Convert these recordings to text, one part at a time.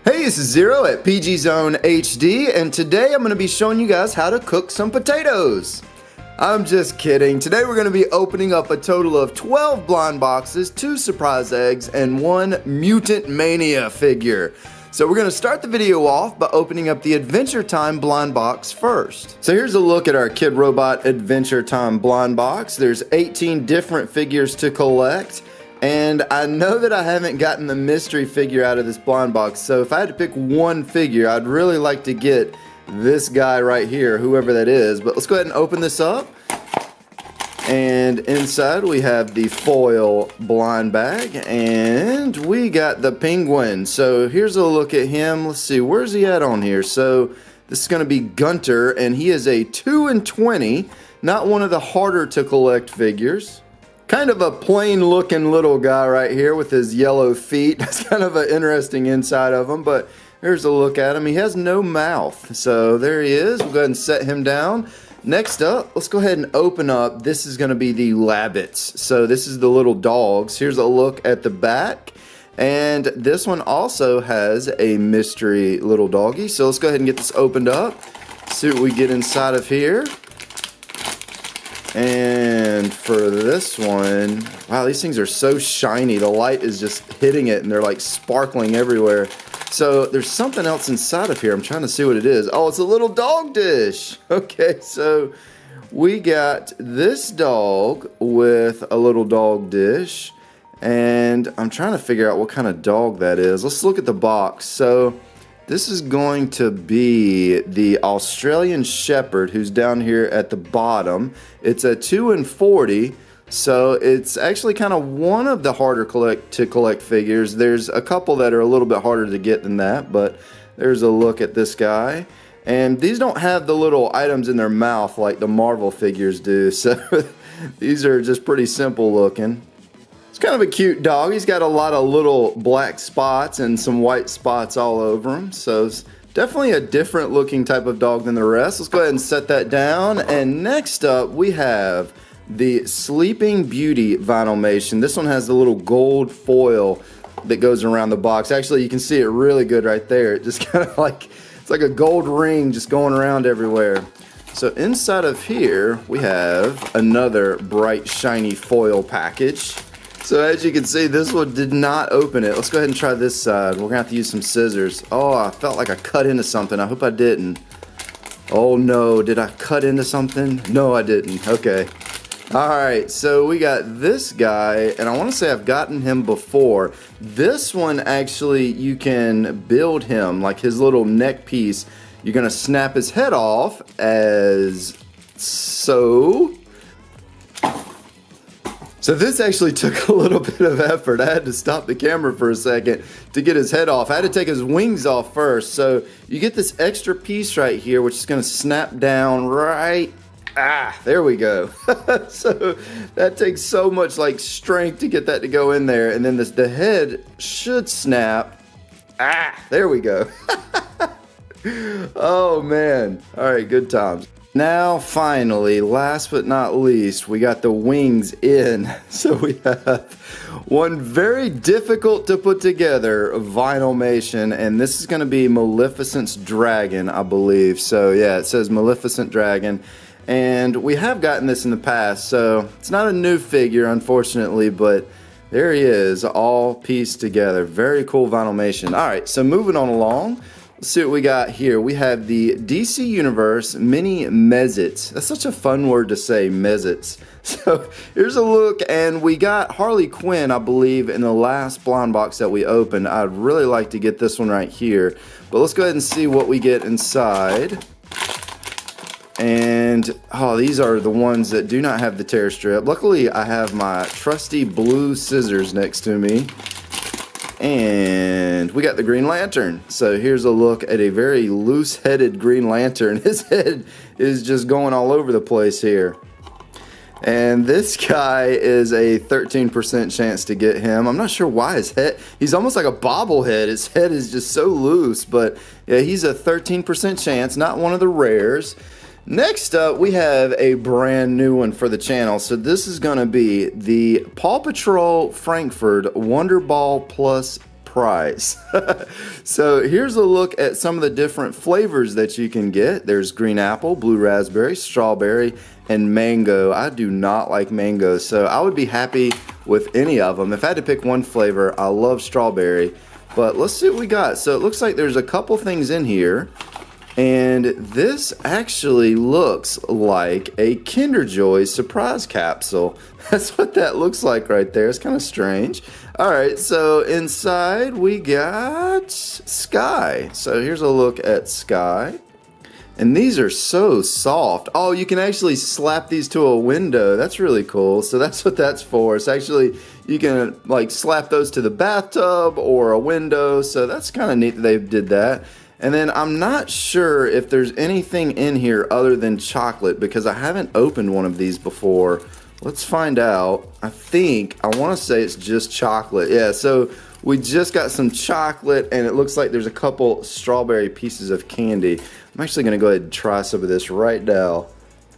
Hey, this is ZerO at PG Zone HD, and today I'm going to be showing you guys how to cook some potatoes. I'm just kidding. Today we're going to be opening up a total of 12 blind boxes, 2 surprise eggs, and 1 Mutant Mania figure. So we're going to start the video off by opening up the Adventure Time blind box first. So here's a look at our Kid Robot Adventure Time blind box. There's 18 different figures to collect. And I know that I haven't gotten the mystery figure out of this blind box, so if I had to pick one figure, I'd really like to get this guy right here, whoever that is. But let's go ahead and open this up. And inside we have the foil blind bag, and we got the penguin. So here's a look at him. Let's see, where's he at on here? So this is going to be Gunter, and he is a 2 in 20, not one of the harder to collect figures. Kind of a plain looking little guy right here with his yellow feet. That's kind of an interesting inside of him, but here's a look at him. He has no mouth, so there he is. We'll go ahead and set him down. Next up, let's go ahead and open up. This is going to be the Labbits. So this is the little dogs. Here's a look at the back. And this one also has a mystery little doggy. So let's go ahead and get this opened up. See what we get inside of here. And for this one, wow, these things are so shiny. The light is just hitting it and they're like sparkling everywhere. So there's something else inside of here. I'm trying to see what it is. Oh, it's a little dog dish. Okay, so we got this dog with a little dog dish. And I'm trying to figure out what kind of dog that is. Let's look at the box. So this is going to be the Australian Shepherd, who's down here at the bottom. It's a 2 in 40, so it's actually kind of one of the harder to collect figures. There's a couple that are a little bit harder to get than that, but there's a look at this guy. And these don't have the little items in their mouth like the Marvel figures do, so these are just pretty simple looking. It's kind of a cute dog. He's got a lot of little black spots and some white spots all over him. So it's definitely a different looking type of dog than the rest. Let's go ahead and set that down. And next up we have the Sleeping Beauty Vinylmation. This one has the little gold foil that goes around the box. Actually, you can see it really good right there. It just kind of like, it's like a gold ring just going around everywhere. So inside of here we have another bright shiny foil package. So as you can see, this one did not open it. Let's go ahead and try this side. We're going to have to use some scissors. Oh, I felt like I cut into something. I hope I didn't. Oh no, did I cut into something? No, I didn't. Okay. Alright, so we got this guy, and I want to say I've gotten him before. This one, actually, you can build him, like his little neck piece. You're going to snap his head off as so. So this actually took a little bit of effort. I had to stop the camera for a second to get his head off. I had to take his wings off first. So you get this extra piece right here, which is going to snap down right. There we go. So that takes so much like strength to get that to go in there. And then the head should snap. There we go. Oh man. All right, good times. Now, finally, last but not least, we got the wings in. So we have one very difficult to put together Vinylmation, and this is going to be Maleficent's Dragon, I believe. So yeah, it says Maleficent Dragon, and we have gotten this in the past, so it's not a new figure, unfortunately, but there he is, all pieced together. Very cool Vinylmation. All right, so moving on along. Let's see what we got here. We have the DC Universe Mini Mezzets. That's such a fun word to say, Mezzets. So here's a look, and we got Harley Quinn, I believe, in the last blind box that we opened. I'd really like to get this one right here. But let's go ahead and see what we get inside. And, oh, these are the ones that do not have the tear strip. Luckily, I have my trusty blue scissors next to me. And we got the Green Lantern. So here's a look at a very loose-headed Green Lantern. His head is just going all over the place here. And this guy is a 13% chance to get him. I'm not sure why his head, he's almost like a bobblehead. His head is just so loose, but yeah, he's a 13% chance, not one of the rares. Next up, we have a brand new one for the channel. So this is going to be the Paw Patrol Frankfurt Wonder Ball Plus price. So here's a look at some of the different flavors that you can get. There's green apple, blue raspberry, strawberry, and mango. I do not like mango, so I would be happy with any of them. If I had to pick one flavor, I love strawberry. But let's see what we got. So it looks like there's a couple things in here. And this actually looks like a Kinder Joy surprise capsule. That's what that looks like right there. It's kind of strange. All right, so inside we got Sky. So here's a look at Sky. And these are so soft. Oh, you can actually slap these to a window. That's really cool. So that's what that's for. It's actually, you can like slap those to the bathtub or a window. So that's kind of neat that they did that. And then I'm not sure if there's anything in here other than chocolate because I haven't opened one of these before. Let's find out. I want to say it's just chocolate. Yeah, so we just got some chocolate and it looks like there's a couple strawberry pieces of candy. I'm actually going to go ahead and try some of this right now.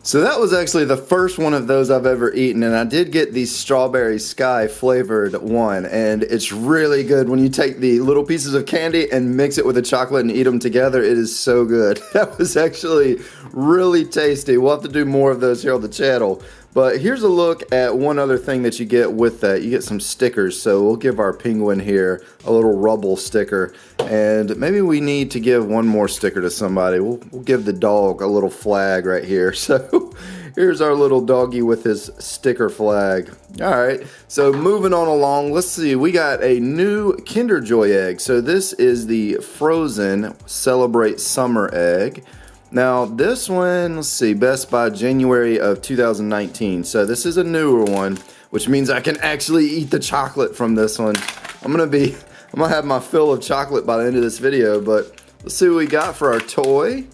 So that was actually the first one of those I've ever eaten, and I did get the strawberry Sky flavored one, and it's really good when you take the little pieces of candy and mix it with the chocolate and eat them together. It is so good. That was actually really tasty. We'll have to do more of those here on the channel. But here's a look at one other thing that you get with that. You get some stickers, so we'll give our penguin here a little rubble sticker. And maybe we need to give one more sticker to somebody. We'll give the dog a little flag right here. So here's our little doggy with his sticker flag. All right, so moving on along, let's see. We got a new Kinder Joy egg. So this is the frozen Celebrate Summer egg. Now this one, let's see, best by January of 2019. So this is a newer one, which means I can actually eat the chocolate from this one. I'm gonna have my fill of chocolate by the end of this video, but let's see what we got for our toy.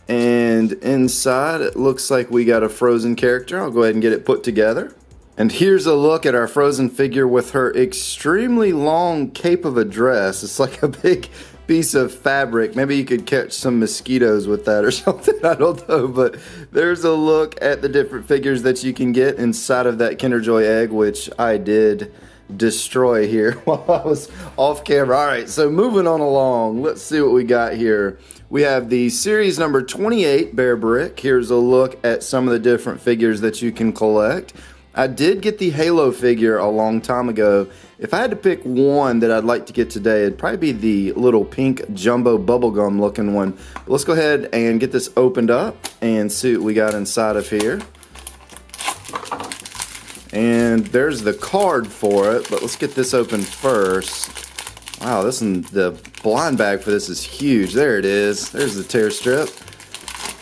And inside it looks like we got a Frozen character. I'll go ahead and get it put together. And here's a look at our Frozen figure with her extremely long cape of a dress. It's like a big piece of fabric. Maybe you could catch some mosquitoes with that or something. I don't know, but there's a look at the different figures that you can get inside of that Kinder Joy egg, which I did destroy here while I was off camera. All right, so moving on along, let's see what we got here. We have the series number 28 Bear Brick. Here's a look at some of the different figures that you can collect. I did get the Halo figure a long time ago. If I had to pick one that I'd like to get today, it'd probably be the little pink jumbo bubblegum looking one. But let's go ahead and get this opened up and see what we got inside of here. And there's the card for it, but let's get this open first. Wow, the blind bag for this is huge. There it is. There's the tear strip.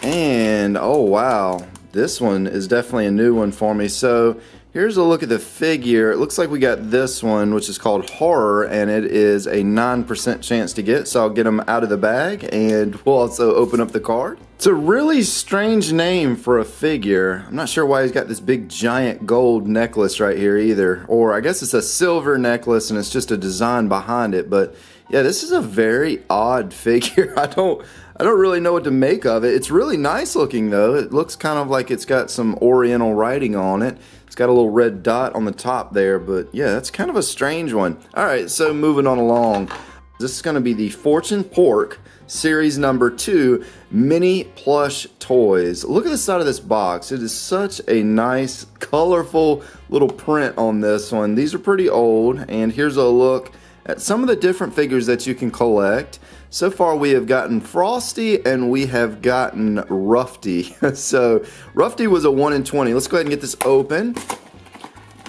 And oh wow, this one is definitely a new one for me. So here's a look at the figure. It looks like we got this one, which is called Horror, and it is a 9% chance to get. So I'll get them out of the bag, and we'll also open up the card. It's a really strange name for a figure. I'm not sure why he's got this big giant gold necklace right here either. Or I guess it's a silver necklace, and it's just a design behind it. But yeah, this is a very odd figure. I don't really know what to make of it. It's really nice looking though. It looks kind of like it's got some oriental writing on it. It's got a little red dot on the top there, but yeah, that's kind of a strange one. All right, so moving on along. This is going to be the Fortune Pork Series number 2 Mini Plush Toys. Look at the side of this box. It is such a nice, colorful little print on this one. These are pretty old, and here's a look at some of the different figures that you can collect. So far we have gotten Frosty and we have gotten Rufty. So Rufty was a 1 in 20. Let's go ahead and get this open.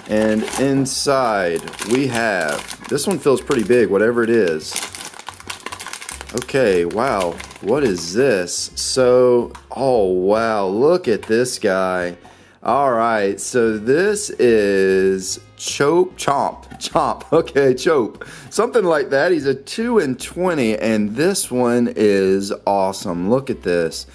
And inside we have, this one feels pretty big, whatever it is. Okay, wow, what is this? So, oh wow, look at this guy. Alright, so this is Chomp. Okay, Chope. Something like that. He's a 2 in 20, and this one is awesome. Look at this.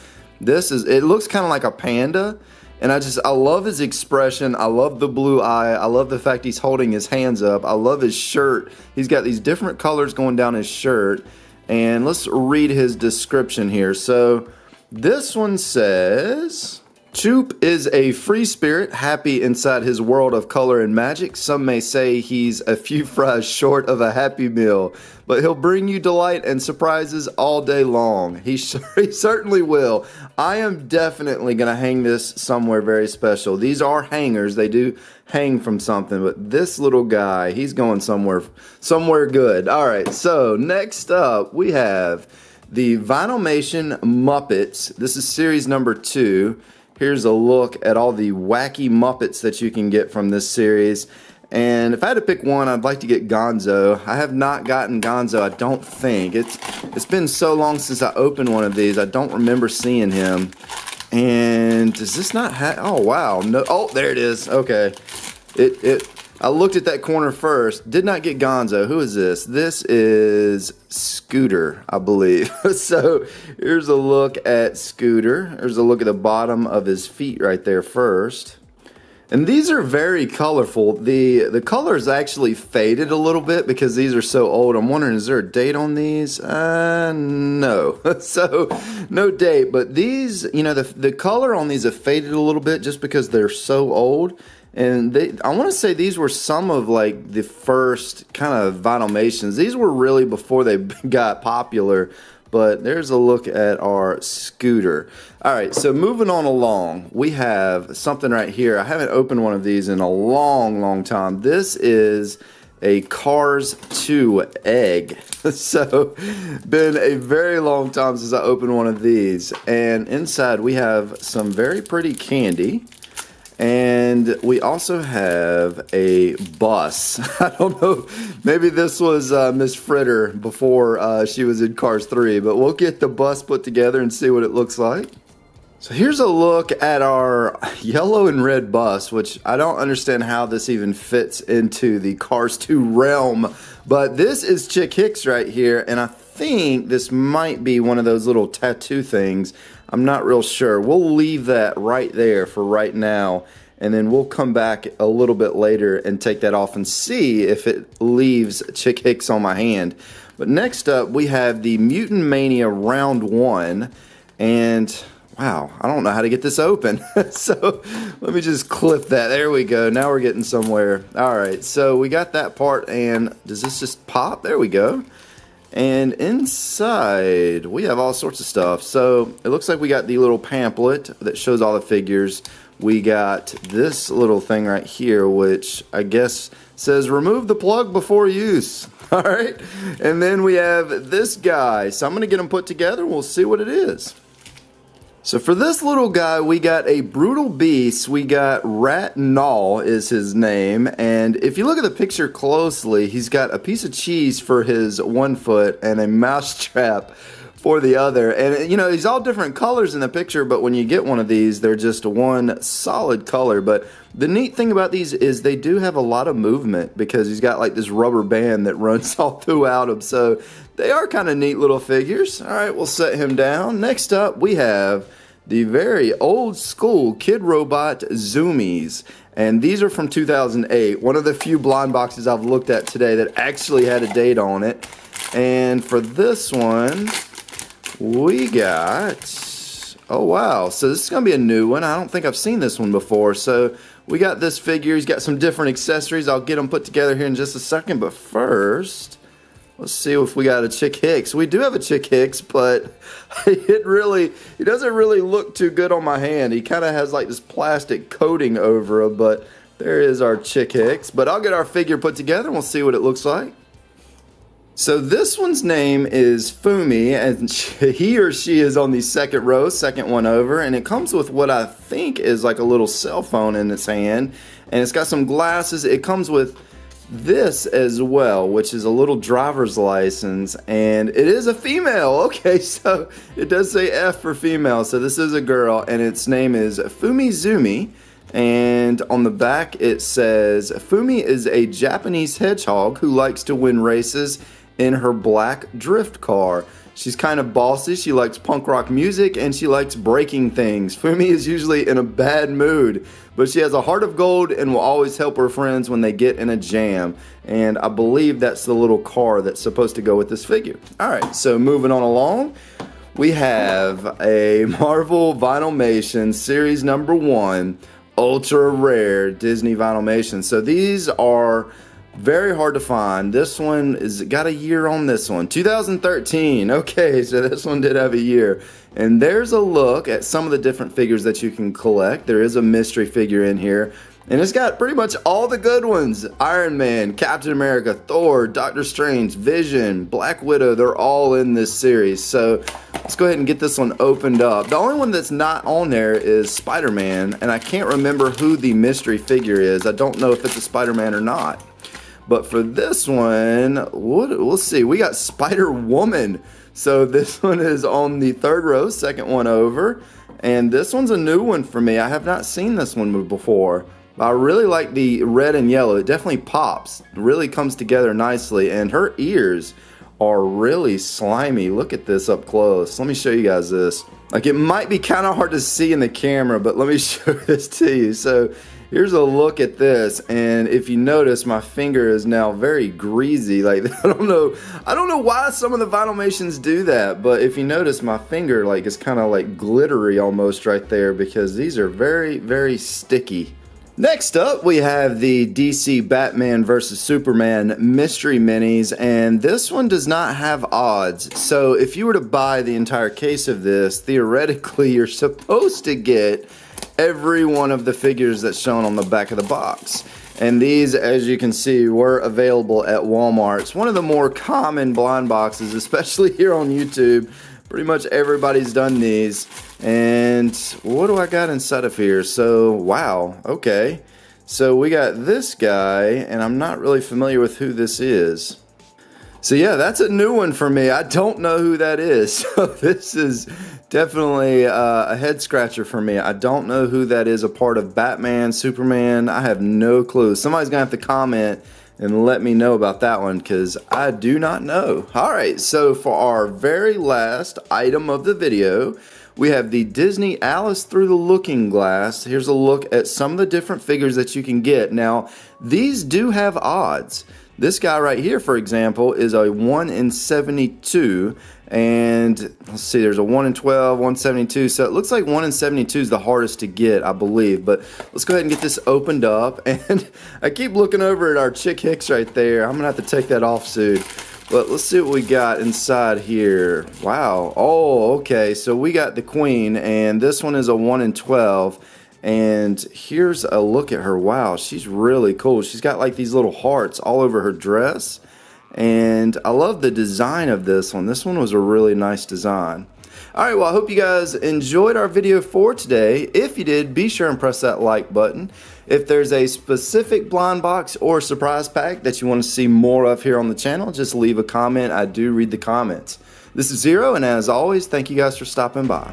It looks kind of like a panda, and I love his expression. I love the blue eye. I love the fact he's holding his hands up. I love his shirt. He's got these different colors going down his shirt, and let's read his description here. So, this one says, Choop is a free spirit, happy inside his world of color and magic. Some may say he's a few fries short of a happy meal, but he'll bring you delight and surprises all day long. He certainly will. I am definitely going to hang this somewhere very special. These are hangers. They do hang from something, but this little guy, he's going somewhere good. All right, so next up we have the Vinylmation Muppets. This is series number 2. Here's a look at all the wacky Muppets that you can get from this series. And if I had to pick one, I'd like to get Gonzo. I have not gotten Gonzo, I don't think. It's been so long since I opened one of these, I don't remember seeing him. And does this not have... Oh, wow. No. Oh, there it is. Okay. I looked at that corner first. Did not get Gonzo. Who is this? This is Scooter, I believe. So here's a look at Scooter. There's a look at the bottom of his feet right there first. And these are very colorful. The color is actually faded a little bit because these are so old. I'm wondering, is there a date on these? No. So no date. But these, you know, the color on these have faded a little bit just because they're so old. And I want to say these were some of like the first kind of Vinylmations. These were really before they got popular. But there's a look at our Scooter. All right, so moving on along, we have something right here. I haven't opened one of these in a long time. This is a Cars 2 egg. So, been a very long time since I opened one of these. And inside we have some very pretty candy. And we also have a bus. I don't know, maybe this was Miss Fritter before she was in Cars 3, but we'll get the bus put together and see what it looks like. So here's a look at our yellow and red bus, which I don't understand how this even fits into the Cars 2 realm, but this is Chick Hicks right here, and I think this might be one of those little tattoo things. I'm not real sure. We'll leave that right there for right now, and then we'll come back a little bit later and take that off and see if it leaves Chick Hicks on my hand. But next up, we have the Mutant Mania Round 1, and wow, I don't know how to get this open. So let me just clip that. There we go. Now we're getting somewhere. All right, so we got that part, and does this just pop? There we go. And inside, we have all sorts of stuff. So it looks like we got the little pamphlet that shows all the figures. We got this little thing right here, which I guess says remove the plug before use. All right. And then we have this guy. So I'm going to get them put together and we'll see what it is. So for this little guy, we got a brutal beast. We got Rat Null is his name. And if you look at the picture closely, he's got a piece of cheese for his one foot and a mouse trap for the other. And, you know, he's all different colors in the picture, but when you get one of these, they're just one solid color. But the neat thing about these is they do have a lot of movement because he's got like this rubber band that runs all throughout him. So they are kind of neat little figures. All right, we'll set him down. Next up, we have the very old school Kid Robot Zoomies. And these are from 2008. One of the few blind boxes I've looked at today that actually had a date on it. And for this one, we got, oh wow, so this is going to be a new one. I don't think I've seen this one before. So we got this figure. He's got some different accessories. I'll get them put together here in just a second. But first, let's see if we got a Chick Hicks. We do have a Chick Hicks, but he doesn't really look too good on my hand. He kind of has like this plastic coating over him, but there is our Chick Hicks. But I'll get our figure put together and we'll see what it looks like. So this one's name is Fumi, and he or she is on the second row, second one over, and it comes with what I think is like a little cell phone in its hand, and it's got some glasses. It comes with this as well, which is a little driver's license, and it is a female. Okay, so it does say F for female, so this is a girl, and its name is Fumi Zumi. And on the back it says, Fumi is a Japanese hedgehog who likes to win races in her black drift car. She's kind of bossy, she likes punk rock music, and she likes breaking things. Fumi is usually in a bad mood, but she has a heart of gold and will always help her friends when they get in a jam. And I believe that's the little car that's supposed to go with this figure. Alright, so moving on along, we have a Marvel Vinylmation Series number 1 ultra rare Disney Vinylmation. So these are very hard to find. This one is got a year on this one, 2013. Okay, so this one did have a year. And there's a look at some of the different figures that you can collect. There is a mystery figure in here, and it's got pretty much all the good ones. Iron Man, Captain America, Thor, Doctor Strange, Vision, Black Widow, they're all in this series. So let's go ahead and get this one opened up. The only one that's not on there is Spider-Man, and I can't remember who the mystery figure is. I don't know if it's a Spider-Man or not. But for this one, we'll see. We got Spider-Woman. So this one is on the 3rd row, second one over. And this one's a new one for me. I have not seen this one before. I really like the red and yellow. It definitely pops. It really comes together nicely. And her ears are really slimy. Look at this up close. Let me show you guys this. Like, it might be kind of hard to see in the camera, but let me show this to you. So here's a look at this, and if you notice, my finger is now very greasy. Like, I don't know why some of the Vinylmations do that, but if you notice, my finger like is kind of like glittery almost right there because these are very, very sticky. Next up, we have the DC Batman vs. Superman mystery minis, and this one does not have odds. So if you were to buy the entire case of this, theoretically you're supposed to get every one of the figures that's shown on the back of the box. And these, as you can see, were available at Walmart. It's one of the more common blind boxes, especially here on YouTube. Pretty much everybody's done these. And what do I got inside of here? So, wow, okay. So we got this guy, and I'm not really familiar with who this is. So yeah, that's a new one for me. I don't know who that is. So this is definitely a head scratcher for me. I don't know who that is, a part of Batman, Superman. I have no clue. Somebody's gonna have to comment and let me know about that one because I do not know. All right, so for our very last item of the video, we have the Disney Alice Through the Looking Glass. Here's a look at some of the different figures that you can get. Now, these do have odds. This guy right here, for example, is a 1 in 72, and let's see, there's a 1 in 12, 172, so it looks like 1 in 72 is the hardest to get, I believe. But let's go ahead and get this opened up, and I keep looking over at our Chick Hicks right there. I'm gonna have to take that off soon. But let's see what we got inside here. Wow, oh, okay, so we got the Queen, and this one is a 1 in 12. And here's a look at her. Wow, she's really cool. She's got like these little hearts all over her dress. And I love the design of this one. This one was a really nice design. Alright, well, I hope you guys enjoyed our video for today. If you did, be sure and press that like button. If there's a specific blind box or surprise pack that you want to see more of here on the channel, just leave a comment. I do read the comments. This is ZerO, and as always, thank you guys for stopping by.